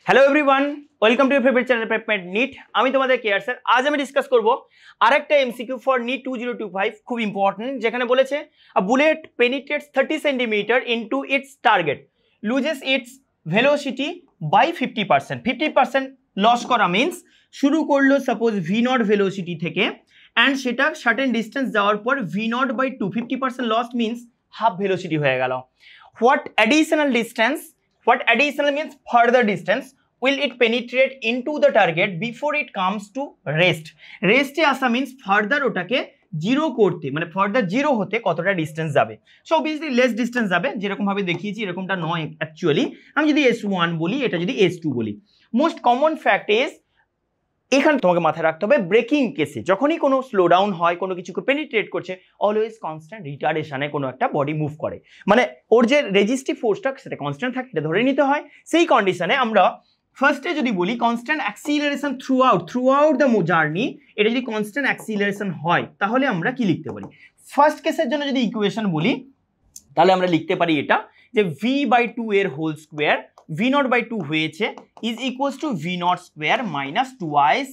Hello everyone, welcome to your favourite channel Prepmed NEET. আমি তোমাদের care sir. আজ আমি ডিসকাস করব আরেকটা এমসিকিউ ফর নিট 2025, খুব ইম্পর্টেন্ট, যেখানে বলেছে a bullet penetrates 30 centimetre into its target, loses its velocity by 50%। 50% loss করা মিনস শুরু করলো সাপোজ ভি নট ভেলোসিটি থেকে অ্যান্ড সেটা সার্টেন ডিস্টেন্স যাওয়ার পর v naught by 2, 50% loss means half velocity হয়ে গেল। What additional distance, what additional means further distance will it penetrate into the target before it comes to rest? Rest এ আসা means further ওটাকে zero করতে, মানে further zero হতে কতটা distance যাবে। So obviously less distance যাবে, যেরকম ভাবে দেখিয়েছি এরকমটা নয় অ্যাকচুয়ালি। আমি যদি S1 বলি, এটা যদি S2 বলি, মোস্ট কমন ফ্যাক্ট ইজ এখানে তোমাকে মাথায় রাখতে হবে ব্রেকিং কেসে যখনই কোনো স্লো ডাউন হয়, কোনো কিছুকে পেনিট্রেট করছে, অলওয়েজ কনস্ট্যান্ট রিটার্ডেশনে কোনো একটা বডি মুভ করে, মানে ওর যে রেজিস্টিভ ফোর্সটা সেটা কনস্ট্যান্ট থাকে, এটা ধরে নিতে হয়। সেই কন্ডিশনে আমরা ফার্স্টে যদি বলি constant acceleration through out the journey, এটা যদি কনস্ট্যান্ট অ্যাক্সিলারেশন হয় তাহলে আমরা কি লিখতে পারি? ফার্স্ট কেসের জন্য যদি ইকুয়েশন বলি তাহলে আমরা লিখতে পারি এটা যে v/2 এর whole square, v not by 2 হয়েছে, is equals to v not square minus twice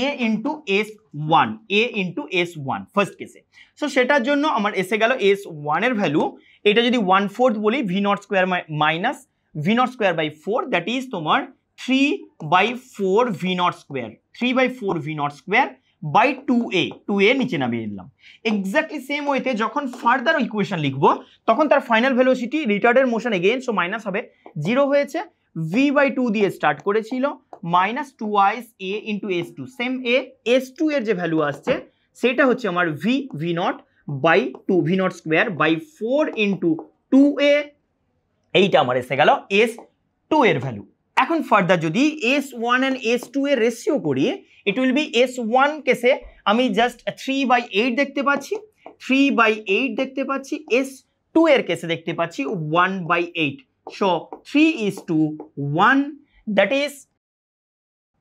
a into s1, a into s1 first কেসে। সো সেটার জন্য আমার এসে গেল s1 এর ভ্যালু, এটা যদি 1/4 বলি, v not square minus v not square by 4, that is তোমার 3/4 v not square, 3/4 v not square by 2a নিচে নামিয়ে নিলাম। এক্স্যাক্টলি সেম ওয়েতে যখন ফার্দার ইকুয়েশন লিখবো তখন তার ফাইনাল ভেলোসিটি রিটার্ডের মোশন এগেইন, সো মাইনাস হবে, 0 হয়েছে, v/2 দিয়ে স্টার্ট করেছিল, minus twice a into s2, same s2 এর যে ভ্যালু আসছে সেটা হচ্ছে আমার v not by 2, v not square by 4 into 2a, এইটা আমার এসে গেল s2 এর ভ্যালু। এখন ফার্দার যদি s1 and s2 এর রেশিও করি, ইট উইল বি s1 কেসে আমি জাস্ট 3/8 দেখতে পাচ্ছি, 3/8 দেখতে পাচ্ছি, s2 এর কেসে দেখতে পাচ্ছি 1/8। সো 3:1, দ্যাট ইজ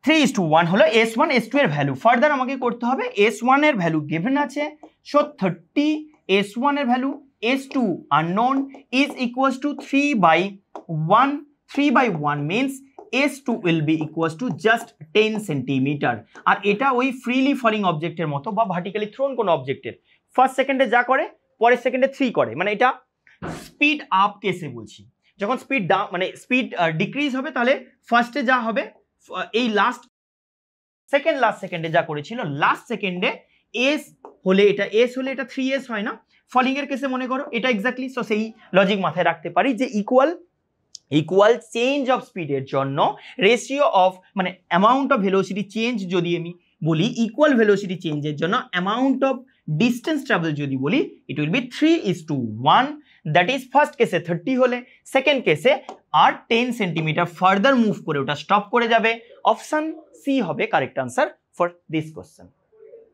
3:1 হলো s1 s2 এর ভ্যালু। ফার্দার আমাকে করতে হবে s1 এর ভ্যালু গিভেন আছে, সো 30, s1 এর value, s2 unknown, is equals to 3/1, 3/1 means s2 will be equals to just 10 centimetre. আর এটা ওই ফ্রিলি ফলিং অবজেক্টের মতো বা ভার্টিক্যালি থ্রোন কোনো অবজেক্টের ফার্স্ট সেকেন্ডে যা করে পরের সেকেন্ডে 3 করে, মানে এটা স্পিড আপ কেসে বলছি। যখন স্পিড ডাউন মানে স্পিড ডিক্রিজ হবে তাহলে ফার্স্টে যা হবে, এই লাস্ট সেকেন্ডে যা করেছিল, লাস্ট সেকেন্ডে এস হলে এটা 3s হয় না, ফলিং এর কেসে মনে করো এটা এক্স্যাক্টলি। সো সেই লজিক মাথায় রাখতে পারি যে ইকুয়াল চেঞ্জ অফ স্পিডের জন্য রেশিও অফ, মানে অ্যামাউন্ট অফ ভেলোসিটি চেঞ্জ যদি আমি বলি, ইকুয়াল ভেলোসিটি চেঞ্জের জন্য অ্যামাউন্ট অফ ডিস্টেন্স ট্রাভেল যদি বলি, it will be 3:1, that is first কেসে 30 হলে, সেকেন্ড কেসে আর 10 সেন্টিমিটার ফার্দার মুভ করে ওটা স্টপ করে যাবে। অপশন সি হবে correct answer for this question.